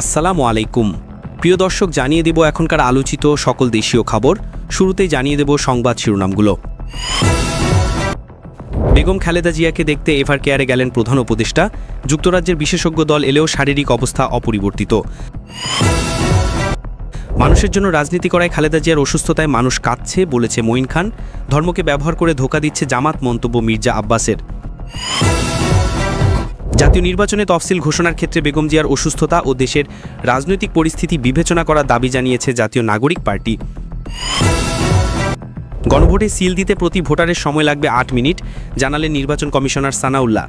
আসসালামু আলাইকুম প্রিয় দর্শক, জানিয়ে দেব এখনকার আলোচিত সকল দেশীয় খবর। শুরুতেই জানিয়ে দেব সংবাদ শিরোনামগুলো। বেগম খালেদা জিয়াকে দেখতে এভার কেয়ারে গেলেন প্রধান উপদেষ্টা। যুক্তরাজ্যের বিশেষজ্ঞ দল এলেও শারীরিক অবস্থা অপরিবর্তিত। মানুষের জন্য রাজনীতি করায় খালেদা জিয়ার অসুস্থতায় মানুষ কাঁদছে বলেছে মঈন খান। ধর্মকে ব্যবহার করে ধোঁকা দিচ্ছে জামাত, মন্তব্য মির্জা আব্বাসের। জাতীয় নির্বাচনে তফসিল ঘোষণার ক্ষেত্রে বেগম জিয়ার অসুস্থতা ও দেশের রাজনৈতিক পরিস্থিতি বিবেচনা করার দাবি জানিয়েছে জাতীয় নাগরিক পার্টি। গণভোটে সিল দিতে প্রতি ভোটারের সময় লাগবে ৮ মিনিট, জানালেন নির্বাচন কমিশনার সানাউল্লাহ।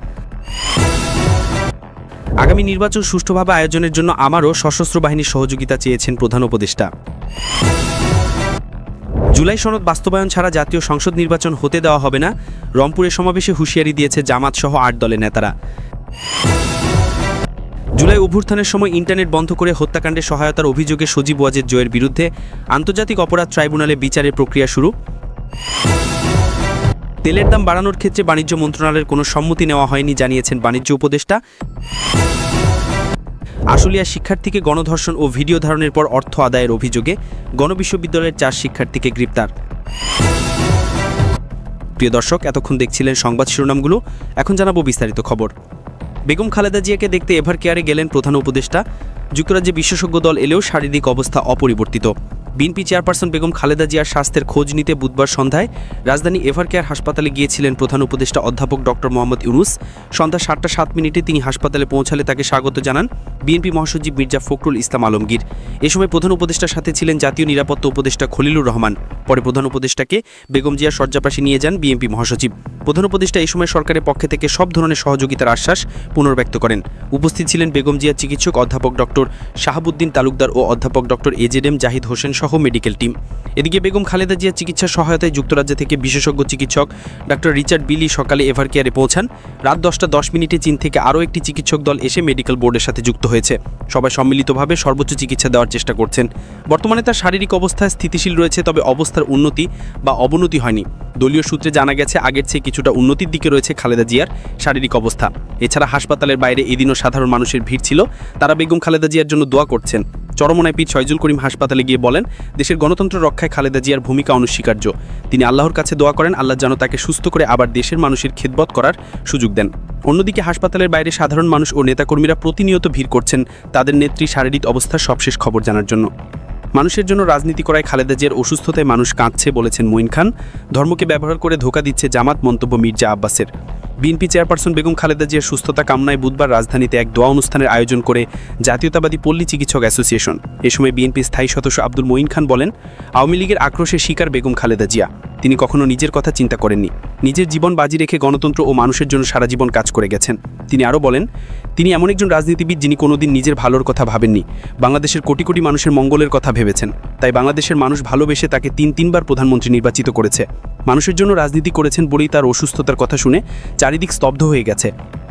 আগামী নির্বাচন সুষ্ঠুভাবে আয়োজনের জন্য আমারও সশস্ত্র বাহিনীর সহযোগিতা চেয়েছেন প্রধান উপদেষ্টা। জুলাই সনদ বাস্তবায়ন ছাড়া জাতীয় সংসদ নির্বাচন হতে দেওয়া হবে না, রংপুরে সমাবেশে হুঁশিয়ারি দিয়েছে জামাত সহ ৮ দলের নেতারা। জুলাই অভ্যুত্থানের সময় ইন্টারনেট বন্ধ করে হত্যাকাণ্ডে সহায়তার অভিযোগে সজীব ওয়াজেদ জয়ের বিরুদ্ধে আন্তর্জাতিক অপরাধ ট্রাইব্যুনালে বিচারের প্রক্রিয়া শুরু। তেলের দাম বাড়ানোর ক্ষেত্রে বাণিজ্য মন্ত্রণালয়ের কোনো সম্মতি নেওয়া হয়নি, জানিয়েছেন বাণিজ্য উপদেষ্টা। আশুলিয়া শিক্ষার্থীকে গণধর্ষণ ও ভিডিও ধারণের পর অর্থ আদায়ের অভিযোগে গণবিশ্ববিদ্যালয়ের 4 শিক্ষার্থীকে গ্রেপ্তার। প্রিয় দর্শক, এতক্ষণ দেখছিলেন সংবাদ শিরোনামগুলো, এখন জানাবো বিস্তারিত খবর। বেগম খালেদা জিয়াকে দেখতে এভার কেয়ারে গেলেন প্রধান উপদেষ্টা। যুক্তরাজ্যে বিশেষজ্ঞ দল এলেও শারীরিক অবস্থা অপরিবর্তিত। বিএনপি চেয়ারপারসন বেগম খালেদা জিয়ার স্বাস্থ্যের খোঁজ নিতে বুধবার সন্ধ্যায় রাজধানী এভার কেয়ার হাসপাতালে গিয়েছিলেন প্রধান উপদেষ্টা অধ্যাপক ডক্টর মোহাম্মদ ইউনুস। সন্ধ্যা 7টা 7 মিনিটে তিনি হাসপাতালে পৌঁছালে তাকে স্বাগত জানান বিএনপি মহাসচিব মির্জা ফখরুল ইসলাম আলমগীর। এ সময় প্রধান উপদেষ্টার সাথে ছিলেন জাতীয় নিরাপত্তা উপদেষ্টা খলিলুর রহমান। পরে প্রধান উপদেষ্টাকে বেগম জিয়ার শয্যাপাশে নিয়ে যান বিএনপি মহাসচিব। প্রধান উপদেষ্টা এই সময় সরকারের পক্ষ থেকে সব ধরনের সহযোগিতার আশ্বাস পুনর্ব্যক্ত করেন। উপস্থিত ছিলেন বেগম জিয়ার চিকিৎসক অধ্যাপক ডক্টর শাহাবুদ্দিন তালুকদার ও অধ্যাপক ডক্টর এজেডএম জাহিদ হোসেন সহ মেডিকেল টিম। এদিকে বেগম খালেদা জিয়ার চিকিৎসা সহায়তায় যুক্তরাজ্য থেকে বিশেষজ্ঞ চিকিৎসক ডক্টর রিচার্ড বিলি সকালে এভার কেয়ারে পৌঁছান। রাত 10টা 10 মিনিটে চীন থেকে আরও একটি চিকিৎসক দল এসে মেডিকেল বোর্ডের সাথে যুক্ত হয়েছে। সবাই সম্মিলিতভাবে সর্বোচ্চ চিকিৎসা দেওয়ার চেষ্টা করছেন। বর্তমানে তার শারীরিক অবস্থা স্থিতিশীল রয়েছে, তবে অবস্থার উন্নতি বা অবনতি হয়নি। দলীয় সূত্রে জানা গেছে আগের চেয়ে কিছুটা উন্নতির দিকে রয়েছে খালেদা জিয়ার শারীরিক অবস্থা। এছাড়া হাসপাতালের বাইরে এদিনও সাধারণ মানুষের ভিড় ছিল, তারা বেগম খালেদা জিয়ার জন্য দোয়া করছেন। চরমোনাই পীর শয়জুল করিম হাসপাতালে গিয়ে বলেন, দেশের গণতন্ত্র রক্ষায় খালেদা জিয়ার ভূমিকা অনস্বীকার্য। তিনি আল্লাহর কাছে দোয়া করেন আল্লাহ যেন তাকে সুস্থ করে আবার দেশের মানুষের খেদমত করার সুযোগ দেন। অন্যদিকে হাসপাতালের বাইরে সাধারণ মানুষ ও নেতাকর্মীরা প্রতিনিয়ত ভিড় করছেন তাদের নেত্রী শারীরিক অবস্থার সবশেষ খবর জানার জন্য। মানুষের জন্য রাজনীতি করায় খালেদা জিয়ার অসুস্থতায় মানুষ কাঁদছে বলেছেন মঈন খান। ধর্মকে ব্যবহার করে ধোঁকা দিচ্ছে জামাত, মন্তব্য মির্জা আব্বাসের। বিএনপি চেয়ারপারসন বেগম খালেদা জিয়ার সুস্থতা কামনায় বুধবার রাজধানীতে এক দোয়া অনুষ্ঠানের আয়োজন করে জাতীয়তাবাদী পল্লী চিকিৎসক অ্যাসোসিয়েশন। এ সময় বিএনপি স্থায়ী সদস্য আব্দুল মঈন খান বলেন, আওয়ামী লীগের আক্রোশের শিকার বেগম খালেদা জিয়া। তিনি কখনো নিজের কথা চিন্তা করেননি। নিজের জীবন বাজি রেখে গণতন্ত্র ও মানুষের জন্য সারা জীবন কাজ করে গেছেন। তিনি আরও বলেন, তিনি এমন একজন রাজনীতিবিদ যিনি কোনোদিন নিজের ভালোর কথা ভাবেননি, বাংলাদেশের কোটি কোটি মানুষের মঙ্গলের কথা ভেবেছেন। তাই বাংলাদেশের মানুষ ভালোবেসে তাকে 3বার প্রধানমন্ত্রী নির্বাচিত করেছে। মানুষের জন্য রাজনীতি করেছেন বলেই তার অসুস্থতার কথা শুনে চারিদিক স্তব্ধ হয়ে গেছে।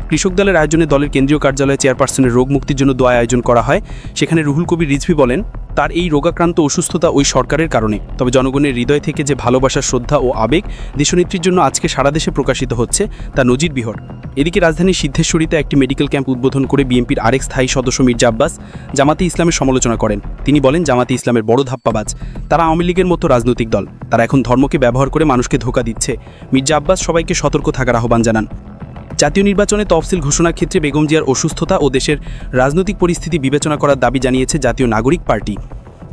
কৃষক দলের আয়োজনে দলের কেন্দ্রীয় কার্যালয়ে চেয়ারপারসনের রোগ মুক্তির জন্য দোয়া আয়োজন করা হয়। সেখানে রুহুল কবির রিজভী বলেন, তার এই রোগাক্রান্ত অসুস্থতা ওই সরকারের কারণে, তবে জনগণের হৃদয় থেকে যে ভালোবাসা, শ্রদ্ধা ও আবেগ দেশনেত্রীর জন্য আজকে সারা দেশে প্রকাশিত হচ্ছে তা নজিরবিহর। এদিকে রাজধানীর সিদ্ধেশ্বরীতে একটি মেডিকেল ক্যাম্প উদ্বোধন করে বিএনপির আরেক স্থায়ী সদস্য মির্জা আব্বাস জামাতে ইসলামের সমালোচনা করেন। তিনি বলেন, জামাতে ইসলামের বড় ধাপ্পাবাজ, তারা আওয়ামী লীগের মতো রাজনৈতিক দল, তারা এখন ধর্মকে ব্যবহার করে মানুষকে ধোঁকা দিচ্ছে। মির্জা আব্বাস সবাইকে সতর্ক থাকার আহ্বান জানান। জাতীয় নির্বাচনে তফসিল ঘোষণার ক্ষেত্রে বেগম জিয়ার অসুস্থতা ও দেশের রাজনৈতিক পরিস্থিতি বিবেচনা করার দাবি জানিয়েছে জাতীয় নাগরিক পার্টি।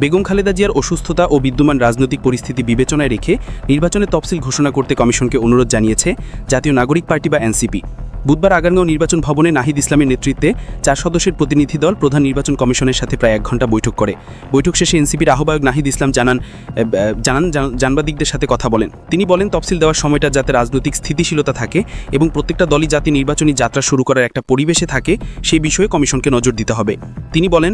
বেগম খালেদা জিয়ার অসুস্থতা ও বিদ্যমান রাজনৈতিক পরিস্থিতি বিবেচনায় রেখে নির্বাচনে তফসিল ঘোষণা করতে কমিশনকে অনুরোধ জানিয়েছে জাতীয় নাগরিক পার্টি বা এনসিপি। বুধবার আগারগাঁও নির্বাচন ভবনে নাহিদ ইসলামের নেতৃত্বে 4 সদস্যের প্রতিনিধি দল প্রধান নির্বাচন কমিশনের সাথে প্রায় 1 ঘণ্টা বৈঠক করে। বৈঠক শেষে এনসিপির আহ্বায়ক নাহিদ ইসলাম সাংবাদিকদের সাথে কথা বলেন। তিনি বলেন, তফসিল দেওয়ার সময়টা যাতে রাজনৈতিক স্থিতিশীলতা থাকে এবং প্রত্যেকটা দলই যাতে নির্বাচনী যাত্রা শুরু করার একটা পরিবেশে থাকে সেই বিষয়ে কমিশনকে নজর দিতে হবে। তিনি বলেন,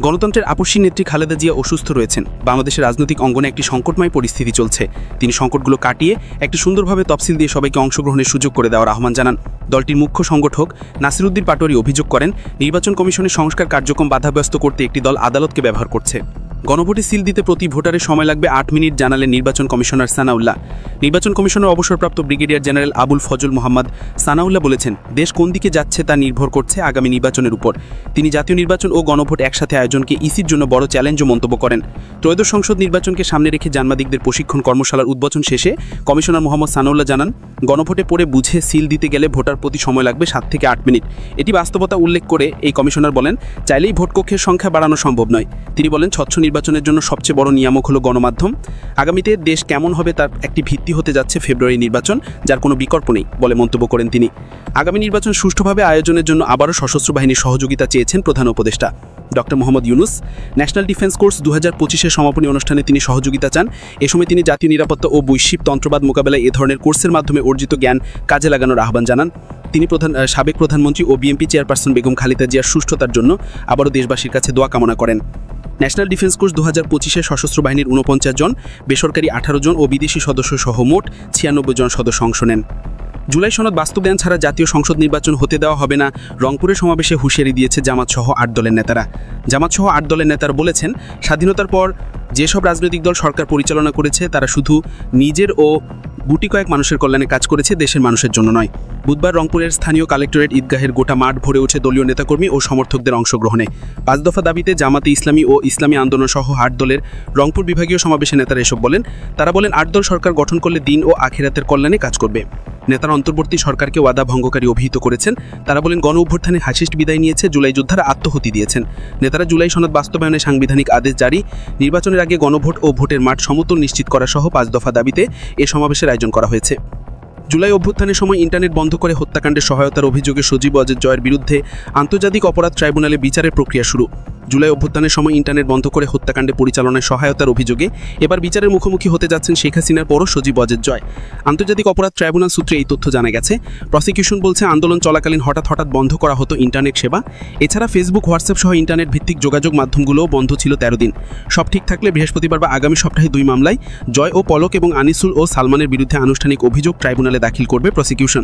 গণতন্ত্রের আপসী নেত্রী খালেদা জিয়া অসুস্থ রয়েছেন। বাংলাদেশের রাজনৈতিক অঙ্গনে একটি সংকটময় পরিস্থিতি চলছে। তিনি সংকটগুলো কাটিয়ে একটি সুন্দরভাবে তফসিল দিয়ে সবাইকে অংশগ্রহণের সুযোগ করে দেওয়ার আহ্বান জানান। দলটির মুখ্য সংগঠক নাসির উদ্দিন পাটোয়ারি অভিযোগ করেন, নির্বাচন কমিশনের সংস্কার কার্যক্রম বাধাগ্রস্ত করতে একটি দল আদালতকে ব্যবহার করছে। গণভোটে সিল দিতে প্রতি ভোটারের সময় লাগবে 8 মিনিট জানালেন নির্বাচন কমিশনার সানাউল্লাহ। নির্বাচন কমিশনার অবসরপ্রাপ্ত ব্রিগেডিয়ার জেনারেল আবুল ফজল মোহাম্মদ সানাউল্লাহ বলেছেন, দেশ কোন দিকে যাচ্ছে তা নির্ভর করছে আগামী নির্বাচনের উপর। তিনি জাতীয় নির্বাচন ও গণভোট একসাথে আয়োজনকে ইসির জন্য বড় চ্যালেঞ্জও মন্তব্য করেন। ত্রয়োদশ সংসদ নির্বাচনকে সামনে রেখে সাংবাদিকদের প্রশিক্ষণ কর্মশালার উদ্বোধন শেষে কমিশনার মোহাম্মদ সানাউল্লাহ জানান, গণভোটে পড়ে বুঝে সিল দিতে গেলে ভোটার প্রতি সময় লাগবে 7 থেকে 8 মিনিট। এটি বাস্তবতা উল্লেখ করে এই কমিশনার বলেন, চাইলেই ভোটকক্ষের সংখ্যা বাড়ানো সম্ভব নয়। তিনি বলেন, স্বচ্ছ নির্বাচনের জন্য সবচেয়ে বড় নিয়ামক হলো গণমাধ্যম। আগামীতে দেশ কেমন হবে তার একটি ভিত্তি হতে যাচ্ছে ফেব্রুয়ারি নির্বাচন, যার কোনো বিকল্প নেই বলে মন্তব্য করেন তিনি। আগামী নির্বাচন সুষ্ঠুভাবে আয়োজনের জন্য আবারও সশস্ত্র বাহিনীর সহযোগিতা চেয়েছেন প্রধান উপদেষ্টা doctor Mohammad Yunus. National defence course 2025-এর সমাপনী অনুষ্ঠানে তিনি সহযোগিতা চান। এ সময় তিনি জাতীয় নিরাপত্তা ও বৈশ্বিক তন্ত্রবাদ মোকাবেলায় এ ধরনের কোর্সের মাধ্যমে অর্জিত জ্ঞান কাজে লাগানোর আহ্বান জানান। তিনি সাবেক প্রধানমন্ত্রী ও বিএনপি চেয়ারপারসন বেগম খালেদা জিয়ার সুস্থতার জন্য আবারও দেশবাসীর কাছে দোয়া কামনা করেন। ন্যাশনাল ডিফেন্স কোর্স 2025-এ সশস্ত্র বাহিনীর 49 জন, বেসরকারি 18 জন ও বিদেশি সদস্য সহ মোট 96 জন সদস্য অংশ নেন। জুলাই সনদ বাস্তবায়ন ছাড়া জাতীয় সংসদ নির্বাচন হতে দেওয়া হবে না, রংপুরের সমাবেশে হুঁশিয়ারি দিয়েছে জামাতসহ 8 দলের নেতারা। জামাতসহ 8 দলের নেতারা বলেছেন, স্বাধীনতার পর যেসব রাজনৈতিক দল সরকার পরিচালনা করেছে তারা শুধু নিজের ও গুটি কয়েক মানুষের কল্যাণে কাজ করেছে, দেশের মানুষের জন্য নয়। বুধবার রংপুরের স্থানীয় কালেক্টরেট ঈদগাহের গোটা মাঠ ভরে ওঠে দলীয় নেতাকর্মী ও সমর্থকদের অংশগ্রহণে। 5 দফা দাবিতে জামাতে ইসলামী ও ইসলামী আন্দোলন সহ 8 দলের রংপুর বিভাগীয় সমাবেশে নেতারা এসব বলেন। তারা বলেন, 8 দল সরকার গঠন করলে দিন ও আখিরাতের কল্যাণে কাজ করবে। নেতারা অন্তর্বর্তী সরকারকে ওয়াদা ভঙ্গকারী অভিহিত করেছেন। তারা বলেন, গণ অভ্যুত্থানে হাসিস্ট বিদায় নিয়েছে, জুলাই যোদ্ধারা আত্মহতি দিয়েছেন। নেতারা জুলাই সনদ বাস্তবায়নে সাংবিধানিক আদেশ জারি, নির্বাচনের আগে গণভোট ও ভোটের মাঠ সমতুল নিশ্চিত করা সহ 5 দফা দাবিতে এ সমাবেশের আয়োজন করা হয়েছে। জুলাই অভ্যুত্থানের সময় ইন্টারনেট বন্ধ করে হত্যাকাণ্ডে সহায়তার অভিযোগে সজীব ওয়াজেদ জয়ের বিরুদ্ধে আন্তর্জাতিক অপরাধ ট্রাইব্যুনালে বিচারের প্রক্রিয়া শুরু। জুলাই অভ্যুত্থানের সময় ইন্টারনেট বন্ধ করে হত্যাকাণ্ডে পরিচালনায় সহায়তার অভিযোগে এবার বিচারের মুখোমুখি হতে যাচ্ছেন শেখ হাসিনার পরও সজীব ওয়াজেদ জয়। আন্তর্জাতিক অপরাধ ট্রাইব্যুনাল সূত্রে এই তথ্য জানা গেছে। প্রসিকিউশন বলছে, আন্দোলন চলাকালীন হঠাৎ বন্ধ করা হতো ইন্টারনেট সেবা। এছাড়া ফেসবুক, হোয়াটসঅ্যাপ সহ ইন্টারনেট ভিত্তিক যোগাযোগ মাধ্যমগুলোও বন্ধ ছিল 13 দিন। সব ঠিক থাকলে বৃহস্পতিবার বা আগামী সপ্তাহে 2 মামলায় জয় ও পলক এবং আনিসুল ও সালমানের বিরুদ্ধে আনুষ্ঠানিক অভিযোগ ট্রাইব্যুনালে দাখিল করবে প্রসিকিউশন।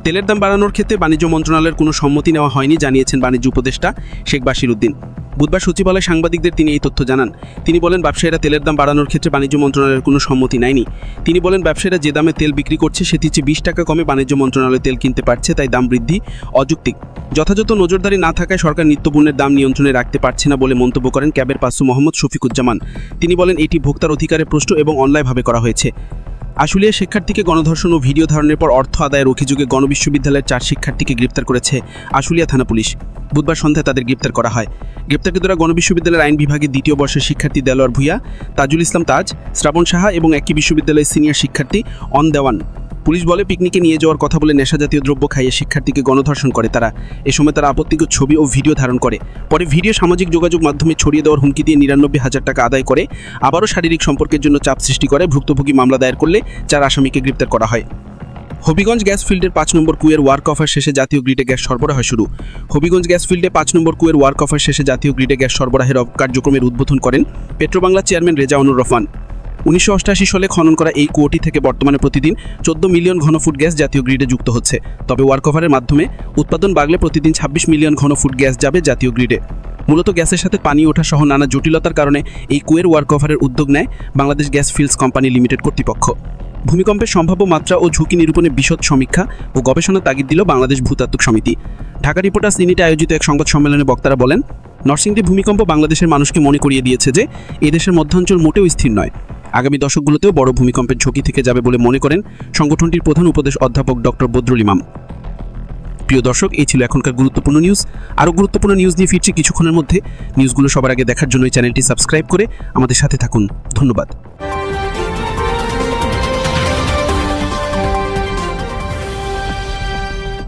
তেলের দাম বাড়ানোর ক্ষেত্রে বাণিজ্য মন্ত্রণালয়ের কোনো সম্মতি নেওয়া হয়নি জানিয়েছেন বাণিজ্য উপদেষ্টা শেখ বাশির উদ্দিন। বুধবার সচিবালয়ে সাংবাদিকদের তিনি এই তথ্য জানান। তিনি বলেন, ব্যবসায়ীরা তেলের দাম বাড়ানোর ক্ষেত্রে বাণিজ্য মন্ত্রণালয়ের কোনো সম্মতি নেয়নি। তিনি বলেন, ব্যবসায়ীরা যে দামে তেল বিক্রি করছে সেটির চেয়ে 20 টাকা কমে বাণিজ্য মন্ত্রণালয় তেল কিনতে পারছে, তাই দাম বৃদ্ধি অযৌক্তিক। যথাযথ নজরদারি না থাকায় সরকার নিত্যপণ্যের দাম নিয়ন্ত্রণে রাখতে পারছে না বলে মন্তব্য করেন ক্যাবের পাসু মোহাম্মদ শফিকুজ্জামান। তিনি বলেন, এটি ভোক্তার অধিকারের প্রশ্ন এবং অন্যায়ভাবে করা হয়েছে। আশুলিয়া শিক্ষার্থীকে গণধর্ষণ ও ভিডিও ধারণের পর অর্থ আদায়ের অভিযোগে গণবিশ্ববিদ্যালয়ের 4 শিক্ষার্থীকে গ্রেপ্তার করেছে আশুলিয়া থানা পুলিশ। বুধবার সন্ধ্যায় তাদের গ্রেপ্তার করা হয়। গ্রেপ্তারকৃতরা গণবিশ্ববিদ্যালয়ের আইন বিভাগের 2য় বর্ষের শিক্ষার্থী দেলোয়ার ভুইয়া, তাজুল ইসলাম তাজ, শ্রাবণ সাহা এবং একই বিশ্ববিদ্যালয়ের সিনিয়র শিক্ষার্থী অন দেওয়ান। পুলিশ বলে, পিকনিকে নিয়ে যাওয়ার কথা বলে নেশাজাতীয় দ্রব্য খাইয়ে শিক্ষার্থীকে গণধর্ষণ করে তারা। এ সময় তারা আপত্তিকর ছবি ও ভিডিও ধারণ করে। পরে ভিডিও সামাজিক যোগাযোগ মাধ্যমে ছড়িয়ে দেওয়ার হুমকি দিয়ে 99,000 টাকা আদায় করে আবারও শারীরিক সম্পর্কের জন্য চাপ সৃষ্টি করে। ভুক্তভোগী মামলা দায়ের করলে 4 আসামিকে গ্রেপ্তার করা হয়। হবিগঞ্জ গ্যাস ফিল্ডের 5 নম্বর কুয়ের ওয়ার্ক অফার শেষে জাতীয় গ্রিডে গ্যাস সরবরাহ শুরু। হবিগঞ্জ গ্যাস ফিল্ডে 5 নম্বর কুয়ের ওয়ার্ক অফার শেষে জাতীয় গ্রিডে গ্যাস সরবরাহের কার্যক্রমের উদ্বোধন করেন পেট্রোবাংলার চেয়ারম্যান রেজাউনুর রহমান। 1988 সালে খনন করা এই কুয়োটি থেকে বর্তমানে প্রতিদিন 14 মিলিয়ন ঘনফুট গ্যাস জাতীয় গ্রিডে যুক্ত হচ্ছে। তবে ওয়ার্ক অফারের মাধ্যমে উৎপাদন বাড়লে প্রতিদিন 26 মিলিয়ন ঘনফুট গ্যাস যাবে জাতীয় গ্রিডে। মূলত গ্যাসের সাথে পানি ওঠা সহ নানা জটিলতার কারণে এই কুয়ের ওয়ার্ক অফারের উদ্যোগ নেয় Bangladesh gas fields company limited কর্তৃপক্ষ। ভূমিকম্পের সম্ভাব্য মাত্রা ও ঝুঁকি নিরূপণে বিশদ সমীক্ষা ও গবেষণা তাগিদ দিল বাংলাদেশ ভূতাত্ত্বিক সমিতি। ঢাকা রিপোর্টার্স ইউনিটে আয়োজিত এক সংবাদ সম্মেলনে বক্তারা বলেন, নরসিংদী ভূমিকম্প বাংলাদেশের মানুষকে মনে করিয়ে দিয়েছে যে এই দেশের মধ্যাঞ্চল মোটেও স্থির নয়। আগামী দশকগুলোতেও বড় ভূমিকম্পের ঝুঁকি থেকে যাবে বলে মনে করেন সংগঠনটির প্রধান উপদেশ অধ্যাপক ডক্টর বদরুল ইমাম। প্রিয় দর্শক, এই ছিল এখনকার গুরুত্বপূর্ণ নিউজ। আরও গুরুত্বপূর্ণ নিউজ নিয়ে ফিরছি কিছুক্ষণের মধ্যে। নিউজগুলো সবার আগে দেখার জন্য এই চ্যানেলটি সাবস্ক্রাইব করে আমাদের সাথে থাকুন। ধন্যবাদ।